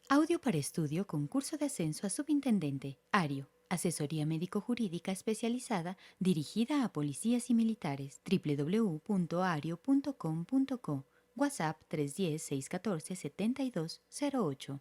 Audio para estudio, concurso de ascenso a subintendente. ARIO. Asesoría médico-jurídica especializada dirigida a policías y militares. www.ario.com.co. WhatsApp 310-614-7208.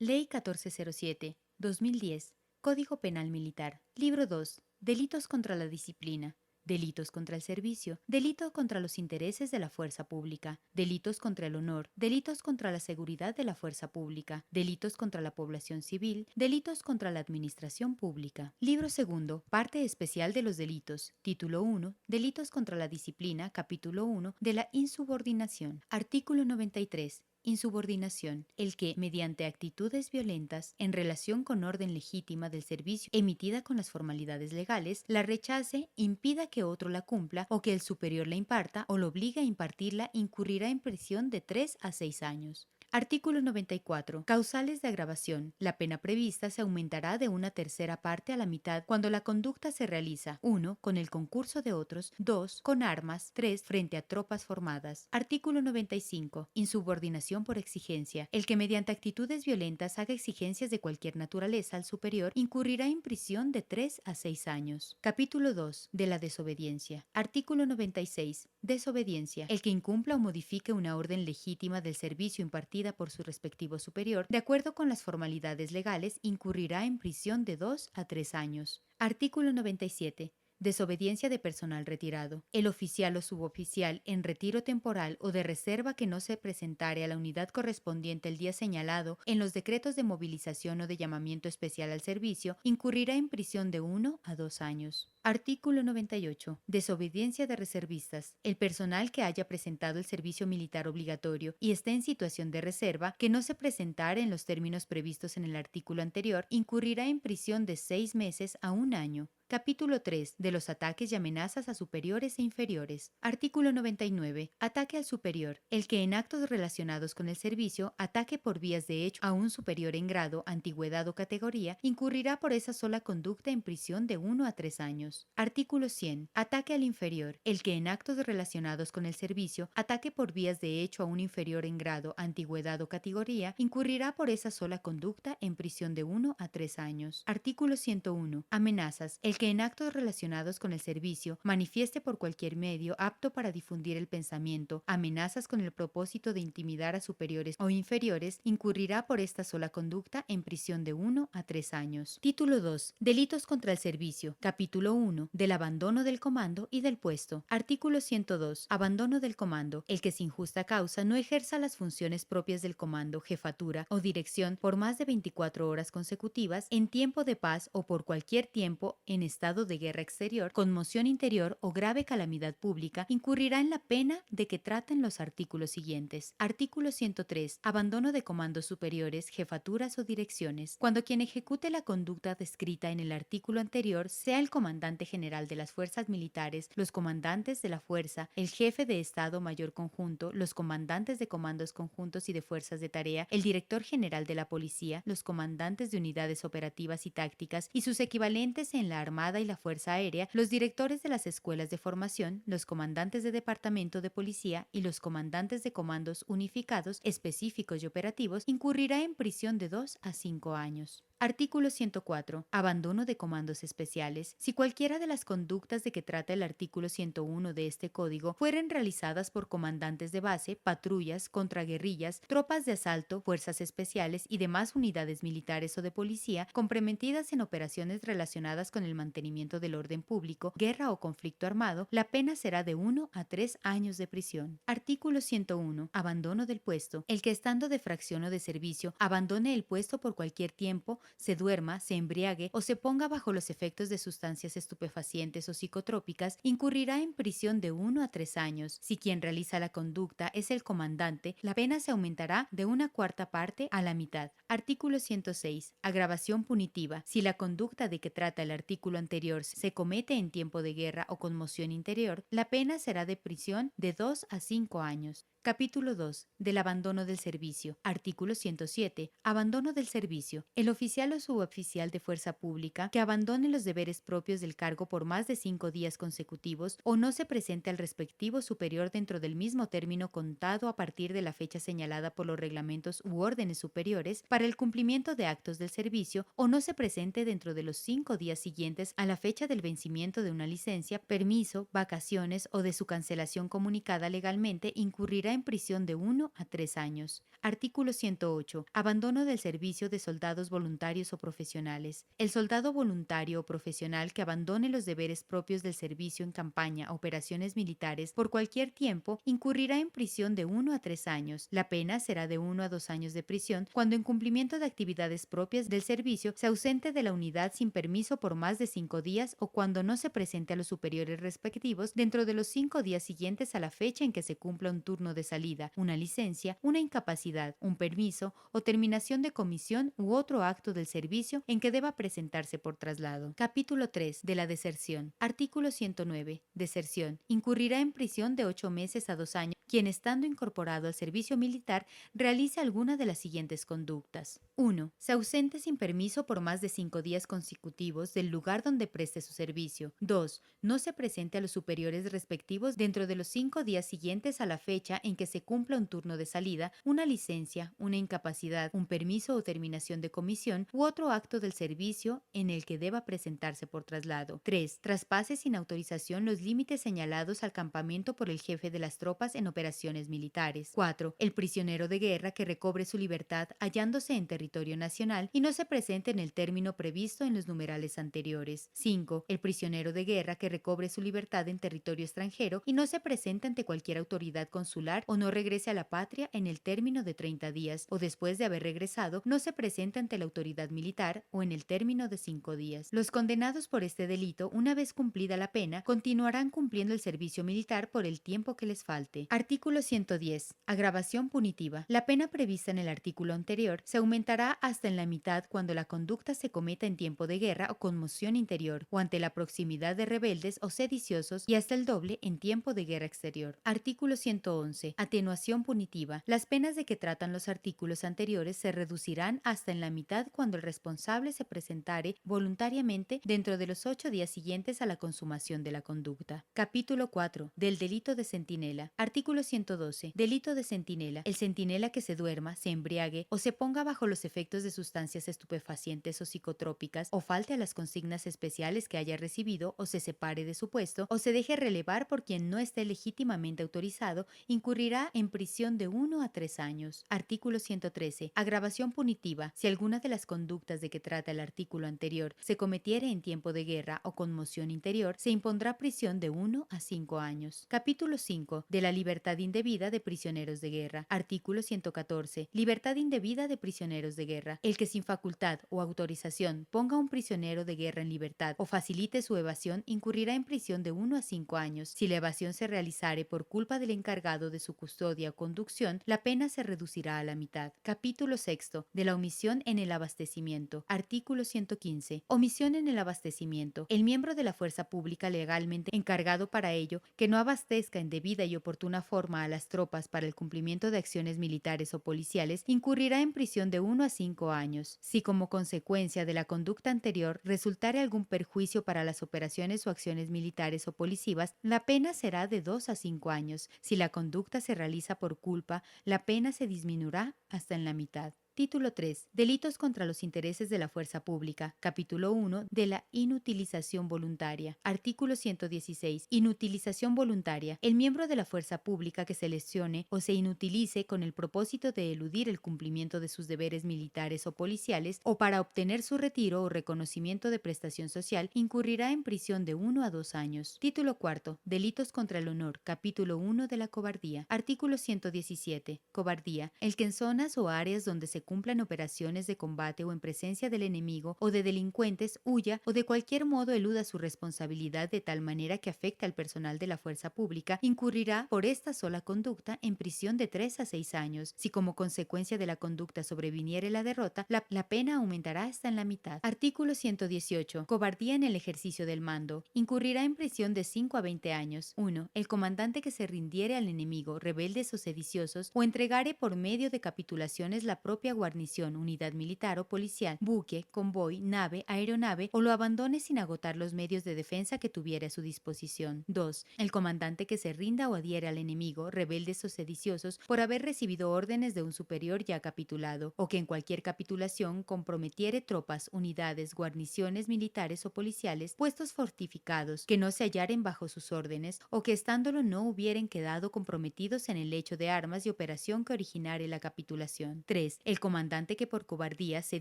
Ley 1407-2010. Código Penal Militar. Libro 2. Delitos contra la disciplina. Delitos contra el servicio, delito contra los intereses de la fuerza pública, delitos contra el honor, delitos contra la seguridad de la fuerza pública, delitos contra la población civil, delitos contra la administración pública. Libro segundo, parte especial de los delitos, título 1, delitos contra la disciplina, capítulo 1, de la insubordinación. Artículo 93. Insubordinación. El que, mediante actitudes violentas en relación con orden legítima del servicio emitida con las formalidades legales, la rechace, impida que otro la cumpla o que el superior la imparta o lo obligue a impartirla, incurrirá en prisión de 3 a 6 años. Artículo 94. Causales de agravación. La pena prevista se aumentará de una tercera parte a la mitad cuando la conducta se realiza: 1. Con el concurso de otros. 2. Con armas. 3. Frente a tropas formadas. Artículo 95. Insubordinación por exigencia. El que mediante actitudes violentas haga exigencias de cualquier naturaleza al superior incurrirá en prisión de 3 a 6 años. Capítulo 2. De la desobediencia. Artículo 96. Desobediencia. El que incumpla o modifique una orden legítima del servicio impartida por su respectivo superior, de acuerdo con las formalidades legales, incurrirá en prisión de 2 a 3 años. Artículo 97. Desobediencia de personal retirado. El oficial o suboficial en retiro temporal o de reserva que no se presentare a la unidad correspondiente el día señalado en los decretos de movilización o de llamamiento especial al servicio, incurrirá en prisión de 1 a 2 años. Artículo 98. Desobediencia de reservistas. El personal que haya presentado el servicio militar obligatorio y esté en situación de reserva, que no se presentare en los términos previstos en el artículo anterior, incurrirá en prisión de 6 meses a 1 año. Capítulo 3. De los ataques y amenazas a superiores e inferiores. Artículo 99. Ataque al superior. El que en actos relacionados con el servicio ataque por vías de hecho a un superior en grado, antigüedad o categoría, incurrirá por esa sola conducta en prisión de 1 a 3 años. Artículo 100. Ataque al inferior. El que en actos relacionados con el servicio ataque por vías de hecho a un inferior en grado, antigüedad o categoría, incurrirá por esa sola conducta en prisión de 1 a 3 años. Artículo 101. Amenazas. El que en actos relacionados con el servicio manifieste por cualquier medio apto para difundir el pensamiento amenazas con el propósito de intimidar a superiores o inferiores, incurrirá por esta sola conducta en prisión de 1 a 3 años. Título 2. Delitos contra el servicio. Capítulo 1. Del abandono del comando y del puesto. Artículo 102. Abandono del comando. El que sin justa causa no ejerza las funciones propias del comando, jefatura o dirección por más de 24 horas consecutivas en tiempo de paz o por cualquier tiempo en estado de guerra exterior, conmoción interior o grave calamidad pública, incurrirá en la pena de que traten los artículos siguientes. Artículo 103. Abandono de comandos superiores, jefaturas o direcciones. Cuando quien ejecute la conducta descrita en el artículo anterior sea el comandante general de las fuerzas militares, los comandantes de la fuerza, el jefe de Estado Mayor Conjunto, los comandantes de comandos conjuntos y de fuerzas de tarea, el director general de la policía, los comandantes de unidades operativas y tácticas y sus equivalentes en la Armada y la Fuerza Aérea, los directores de las escuelas de formación, los comandantes de departamento de policía y los comandantes de comandos unificados, específicos y operativos, incurrirá en prisión de 2 a 5 años. Artículo 104. Abandono de comandos especiales. Si cualquiera de las conductas de que trata el artículo 101 de este código fueren realizadas por comandantes de base, patrullas, contraguerrillas, tropas de asalto, fuerzas especiales y demás unidades militares o de policía comprometidas en operaciones relacionadas con el mantenimiento del orden público, guerra o conflicto armado, la pena será de 1 a 3 años de prisión. Artículo 101. Abandono del puesto. El que estando de fracción o de servicio abandone el puesto por cualquier tiempo, se duerma, se embriague o se ponga bajo los efectos de sustancias estupefacientes o psicotrópicas, incurrirá en prisión de 1 a 3 años. Si quien realiza la conducta es el comandante, la pena se aumentará de una cuarta parte a la mitad. Artículo 106. Agravación punitiva. Si la conducta de que trata el artículo anterior se comete en tiempo de guerra o conmoción interior, la pena será de prisión de 2 a 5 años. Capítulo 2. Del abandono del servicio. Artículo 107. Abandono del servicio. El oficial o suboficial de fuerza pública que abandone los deberes propios del cargo por más de 5 días consecutivos o no se presente al respectivo superior dentro del mismo término contado a partir de la fecha señalada por los reglamentos u órdenes superiores para el cumplimiento de actos del servicio o no se presente dentro de los 5 días siguientes a la fecha del vencimiento de una licencia, permiso, vacaciones o de su cancelación comunicada legalmente, incurrirá en prisión de 1 a 3 años. Artículo 108. Abandono del servicio de soldados voluntarios o profesionales. El soldado voluntario o profesional que abandone los deberes propios del servicio en campaña o operaciones militares por cualquier tiempo incurrirá en prisión de 1 a 3 años. La pena será de 1 a 2 años de prisión cuando en cumplimiento de actividades propias del servicio se ausente de la unidad sin permiso por más de 5 días o cuando no se presente a los superiores respectivos dentro de los 5 días siguientes a la fecha en que se cumpla un turno de salida, una licencia, una incapacidad, un permiso o terminación de comisión u otro acto del servicio en que deba presentarse por traslado. Capítulo 3. De la deserción. Artículo 109. Deserción. Incurrirá en prisión de 8 meses a 2 años quien, estando incorporado al servicio militar, realice alguna de las siguientes conductas. 1. Se ausente sin permiso por más de 5 días consecutivos del lugar donde preste su servicio. 2. No se presente a los superiores respectivos dentro de los 5 días siguientes a la fecha en que se cumpla un turno de salida, una licencia, una incapacidad, un permiso o terminación de comisión u otro acto del servicio en el que deba presentarse por traslado. 3. Traspase sin autorización los límites señalados al campamento por el jefe de las tropas en operaciones militares. 4. El prisionero de guerra que recobre su libertad hallándose en territorio nacional y no se presente en el término previsto en los numerales anteriores. 5. El prisionero de guerra que recobre su libertad en territorio extranjero y no se presente ante cualquier autoridad consular o no regrese a la patria en el término de 30 días o después de haber regresado no se presente ante la autoridad militar o en el término de 5 días. Los condenados por este delito, una vez cumplida la pena, continuarán cumpliendo el servicio militar por el tiempo que les falte. Artículo 110. Agravación punitiva. La pena prevista en el artículo anterior se aumentará hasta en la mitad cuando la conducta se cometa en tiempo de guerra o conmoción interior o ante la proximidad de rebeldes o sediciosos y hasta el doble en tiempo de guerra exterior. Artículo 111. Atenuación punitiva. Las penas de que tratan los artículos anteriores se reducirán hasta en la mitad cuando el responsable se presentare voluntariamente dentro de los 8 días siguientes a la consumación de la conducta. Capítulo 4. Del delito de centinela. Artículo 112. Delito de centinela. El centinela que se duerma, se embriague o se ponga bajo los efectos de sustancias estupefacientes o psicotrópicas o falte a las consignas especiales que haya recibido o se separe de su puesto o se deje relevar por quien no esté legítimamente autorizado, incurrirá en prisión de 1 a 3 años. Artículo 113. Agravación punitiva. Si alguna de las conductas de que trata el artículo anterior se cometiere en tiempo de guerra o conmoción interior, se impondrá prisión de 1 a 5 años. Capítulo 5. De la libertad indebida de prisioneros de guerra. Artículo 114. Libertad indebida de prisioneros de guerra. El que sin facultad o autorización ponga a un prisionero de guerra en libertad o facilite su evasión incurrirá en prisión de 1 a 5 años. Si la evasión se realizare por culpa del encargado de su custodia o conducción, la pena se reducirá a la mitad. Capítulo 6. De la omisión en el abastecimiento. Artículo 115. Omisión en el abastecimiento. El miembro de la fuerza pública legalmente encargado para ello que no abastezca en debida y oportuna forma a las tropas para el cumplimiento de acciones militares o policiales, incurrirá en prisión de 1 a 5 años. Si como consecuencia de la conducta anterior resultare algún perjuicio para las operaciones o acciones militares o policivas, la pena será de 2 a 5 años. Si la conducta se realiza por culpa, la pena se disminuirá hasta en la mitad. Título 3. Delitos contra los intereses de la fuerza pública. Capítulo 1. De la inutilización voluntaria. Artículo 116. Inutilización voluntaria. El miembro de la fuerza pública que se lesione o se inutilice con el propósito de eludir el cumplimiento de sus deberes militares o policiales o para obtener su retiro o reconocimiento de prestación social incurrirá en prisión de 1 a 2 años. Título 4. Delitos contra el honor. Capítulo 1. De la cobardía. Artículo 117. Cobardía. El que en zonas o áreas donde se cumpla en operaciones de combate o en presencia del enemigo o de delincuentes, huya o de cualquier modo eluda su responsabilidad de tal manera que afecte al personal de la fuerza pública, incurrirá por esta sola conducta en prisión de 3 a 6 años. Si como consecuencia de la conducta sobreviniere la derrota, la pena aumentará hasta en la mitad. Artículo 118. Cobardía en el ejercicio del mando. Incurrirá en prisión de 5 a 20 años. 1. El comandante que se rindiere al enemigo, rebeldes o sediciosos, o entregare por medio de capitulaciones la propia guarnición, unidad militar o policial, buque, convoy, nave, aeronave, o lo abandone sin agotar los medios de defensa que tuviere a su disposición. 2. El comandante que se rinda o adhiere al enemigo, rebeldes o sediciosos, por haber recibido órdenes de un superior ya capitulado, o que en cualquier capitulación comprometiere tropas, unidades, guarniciones militares o policiales, puestos fortificados, que no se hallaren bajo sus órdenes, o que estándolo no hubieren quedado comprometidos en el hecho de armas y operación que originare la capitulación. 3. El comandante que por cobardía se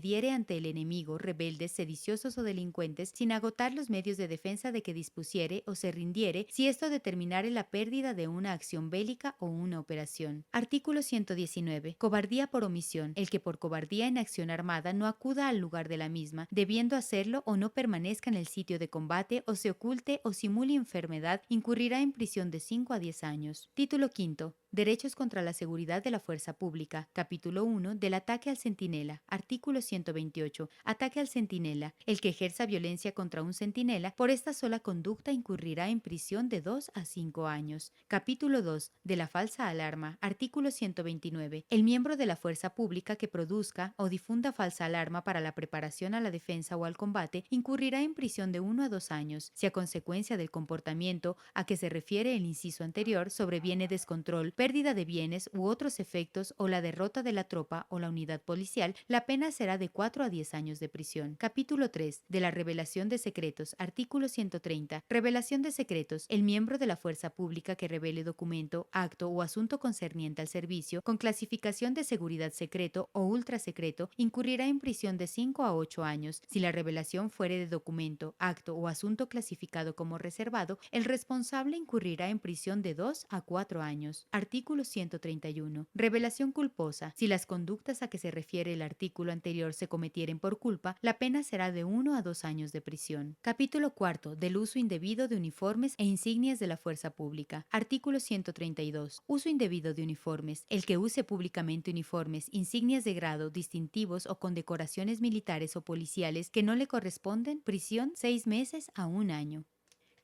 diere ante el enemigo, rebeldes, sediciosos o delincuentes, sin agotar los medios de defensa de que dispusiere o se rindiere, si esto determinare la pérdida de una acción bélica o una operación. Artículo 119. Cobardía por omisión. El que por cobardía en acción armada no acuda al lugar de la misma, debiendo hacerlo o no permanezca en el sitio de combate o se oculte o simule enfermedad, incurrirá en prisión de 5 a 10 años. Título quinto. Derechos contra la seguridad de la fuerza pública. Capítulo 1. Del ataque al centinela. Artículo 128. Ataque al centinela. El que ejerza violencia contra un centinela, por esta sola conducta incurrirá en prisión de 2 a 5 años. Capítulo 2. De la falsa alarma. Artículo 129. El miembro de la fuerza pública que produzca o difunda falsa alarma para la preparación a la defensa o al combate incurrirá en prisión de 1 a 2 años. Si a consecuencia del comportamiento a que se refiere el inciso anterior sobreviene descontrol, pérdida de bienes u otros efectos o la derrota de la tropa o la unidad policial, la pena será de 4 a 10 años de prisión. Capítulo 3. De la revelación de secretos. Artículo 130. Revelación de secretos. El miembro de la fuerza pública que revele documento, acto o asunto concerniente al servicio con clasificación de seguridad secreto o ultrasecreto incurrirá en prisión de 5 a 8 años. Si la revelación fuere de documento, acto o asunto clasificado como reservado, el responsable incurrirá en prisión de 2 a 4 años. Artículo 131. Revelación culposa. Si las conductas a que se refiere el artículo anterior se cometieren por culpa, la pena será de 1 a 2 años de prisión. Capítulo 4. Del uso indebido de uniformes e insignias de la fuerza pública. Artículo 132. Uso indebido de uniformes. El que use públicamente uniformes, insignias de grado, distintivos o condecoraciones militares o policiales que no le corresponden, prisión 6 meses a 1 año.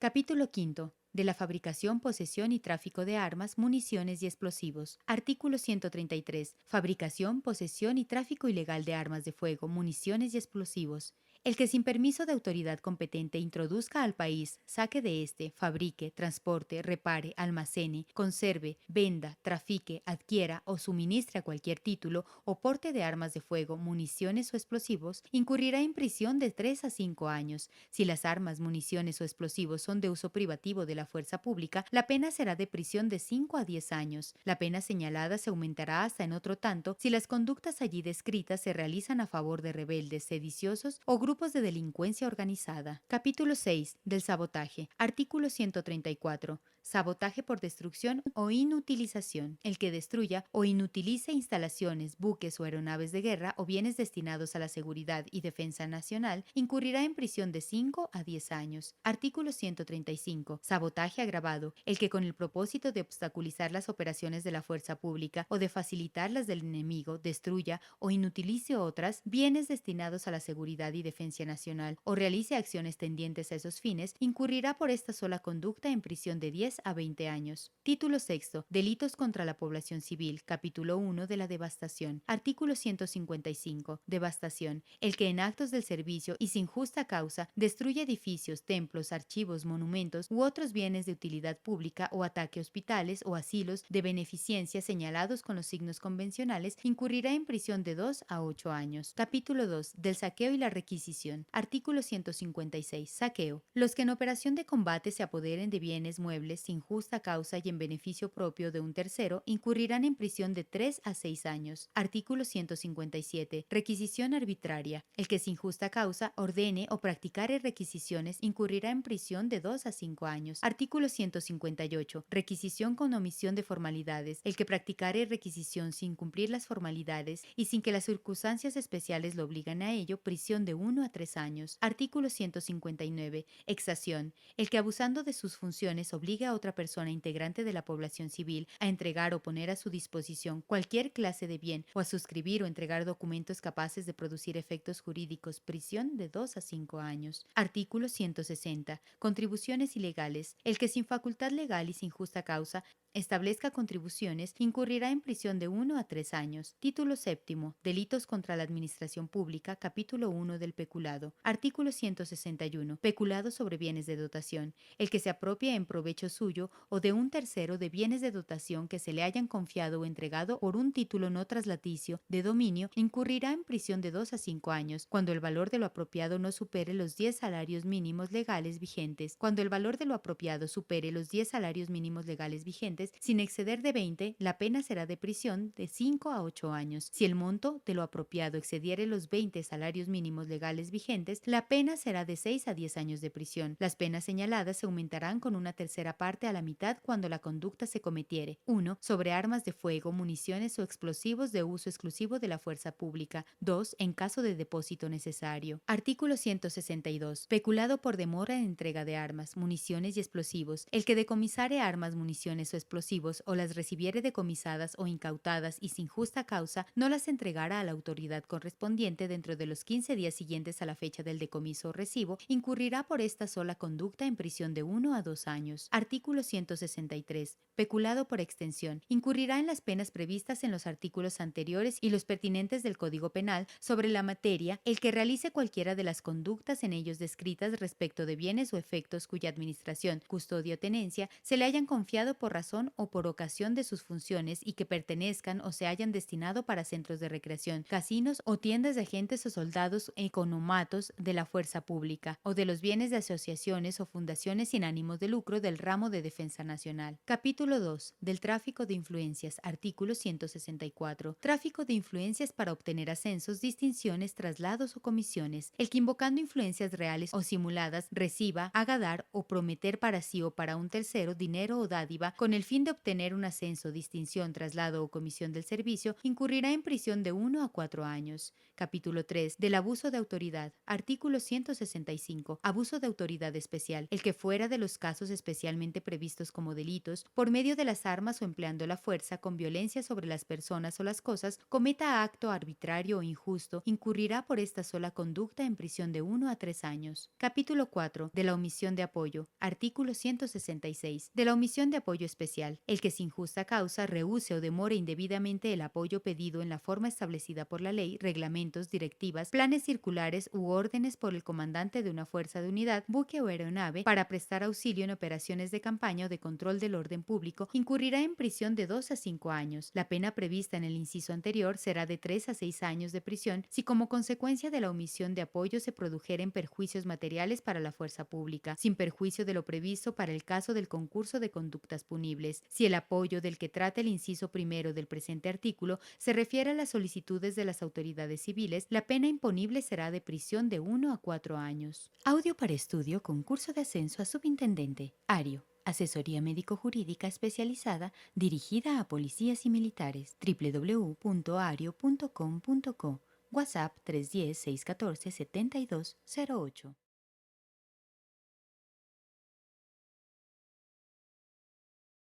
Capítulo 5. De la fabricación, posesión y tráfico de armas, municiones y explosivos. Artículo 133. Fabricación, posesión y tráfico ilegal de armas de fuego, municiones y explosivos. El que sin permiso de autoridad competente introduzca al país, saque de éste, fabrique, transporte, repare, almacene, conserve, venda, trafique, adquiera o suministre a cualquier título o porte de armas de fuego, municiones o explosivos, incurrirá en prisión de 3 a 5 años. Si las armas, municiones o explosivos son de uso privativo de la fuerza pública, la pena será de prisión de 5 a 10 años. La pena señalada se aumentará hasta en otro tanto si las conductas allí descritas se realizan a favor de rebeldes, sediciosos o grupos de delincuencia organizada. Capítulo 6. Del sabotaje. Artículo 134. Sabotaje por destrucción o inutilización. El que destruya o inutilice instalaciones, buques o aeronaves de guerra o bienes destinados a la seguridad y defensa nacional incurrirá en prisión de 5 a 10 años. Artículo 135. Sabotaje agravado. El que con el propósito de obstaculizar las operaciones de la fuerza pública o de facilitar las del enemigo destruya o inutilice otras bienes destinados a la seguridad y defensa nacional o realice acciones tendientes a esos fines, incurrirá por esta sola conducta en prisión de 10 a 20 años. Título sexto. Delitos contra la población civil. Capítulo 1 de la devastación. Artículo 155. Devastación. El que en actos del servicio y sin justa causa destruye edificios, templos, archivos, monumentos u otros bienes de utilidad pública o ataque hospitales o asilos de beneficencia señalados con los signos convencionales, incurrirá en prisión de 2 a 8 años. Capítulo 2. Del saqueo y la requisición sedición. Artículo 156. Saqueo. Los que en operación de combate se apoderen de bienes muebles sin justa causa y en beneficio propio de un tercero incurrirán en prisión de 3 a 6 años. Artículo 157. Requisición arbitraria. El que sin justa causa ordene o practicare requisiciones incurrirá en prisión de 2 a 5 años. Artículo 158. Requisición con omisión de formalidades. El que practicare requisición sin cumplir las formalidades y sin que las circunstancias especiales lo obligan a ello, prisión de 1 a 3 años. Artículo 159. Exacción. El que abusando de sus funciones obliga a otra persona integrante de la población civil a entregar o poner a su disposición cualquier clase de bien o a suscribir o entregar documentos capaces de producir efectos jurídicos, prisión de 2 a 5 años. Artículo 160. Contribuciones ilegales. El que sin facultad legal y sin justa causa establezca contribuciones incurrirá en prisión de 1 a 3 años. Título séptimo. Delitos contra la administración pública. Capítulo 1 del peculado. Artículo 161. Peculado sobre bienes de dotación. El que se apropia en provecho suyo o de un tercero de bienes de dotación que se le hayan confiado o entregado por un título no traslaticio de dominio incurrirá en prisión de 2 a 5 años cuando el valor de lo apropiado no supere los 10 salarios mínimos legales vigentes. Cuando el valor de lo apropiado supere los 10 salarios mínimos legales vigentes, sin exceder de 20, la pena será de prisión de 5 a 8 años. Si el monto de lo apropiado excediere los 20 salarios mínimos legales vigentes, la pena será de 6 a 10 años de prisión. Las penas señaladas se aumentarán con una tercera parte a la mitad cuando la conducta se cometiere: 1. Sobre armas de fuego, municiones o explosivos de uso exclusivo de la fuerza pública. 2. En caso de depósito necesario. Artículo 162. Peculado por demora en entrega de armas, municiones y explosivos. El que decomisare armas, municiones o explosivos o las recibiere decomisadas o incautadas y sin justa causa, no las entregará a la autoridad correspondiente dentro de los 15 días siguientes a la fecha del decomiso o recibo, incurrirá por esta sola conducta en prisión de 1 a 2 años. Artículo 163. Peculado por extensión. Incurrirá en las penas previstas en los artículos anteriores y los pertinentes del Código Penal sobre la materia el que realice cualquiera de las conductas en ellos descritas respecto de bienes o efectos cuya administración, custodia o tenencia se le hayan confiado por razón o por ocasión de sus funciones y que pertenezcan o se hayan destinado para centros de recreación, casinos o tiendas de agentes o soldados economatos de la fuerza pública, o de los bienes de asociaciones o fundaciones sin ánimos de lucro del ramo de defensa nacional. Capítulo 2. Del tráfico de influencias. Artículo 164. Tráfico de influencias para obtener ascensos, distinciones, traslados o comisiones. El que invocando influencias reales o simuladas reciba, haga dar o prometer para sí o para un tercero dinero o dádiva con el fin de obtener un ascenso, distinción, traslado o comisión del servicio, incurrirá en prisión de 1 a 4 años. Capítulo 3. Del abuso de autoridad. Artículo 165. Abuso de autoridad especial. El que fuera de los casos especialmente previstos como delitos, por medio de las armas o empleando la fuerza con violencia sobre las personas o las cosas, cometa acto arbitrario o injusto, incurrirá por esta sola conducta en prisión de 1 a 3 años. Capítulo 4. De la omisión de apoyo. Artículo 166. De la omisión de apoyo especial. El que sin justa causa rehúse o demore indebidamente el apoyo pedido en la forma establecida por la ley, reglamentos, directivas, planes circulares u órdenes por el comandante de una fuerza de unidad, buque o aeronave para prestar auxilio en operaciones de campaña o de control del orden público, incurrirá en prisión de 2 a 5 años. La pena prevista en el inciso anterior será de 3 a 6 años de prisión si como consecuencia de la omisión de apoyo se produjeren perjuicios materiales para la fuerza pública, sin perjuicio de lo previsto para el caso del concurso de conductas punibles. Si el apoyo del que trata el inciso primero del presente artículo se refiere a las solicitudes de las autoridades civiles, la pena imponible será de prisión de 1 a 4 años. Audio para estudio, concurso de ascenso a subintendente. Ario. Asesoría médico-jurídica especializada dirigida a policías y militares. www.ario.com.co. WhatsApp 310-614-7208.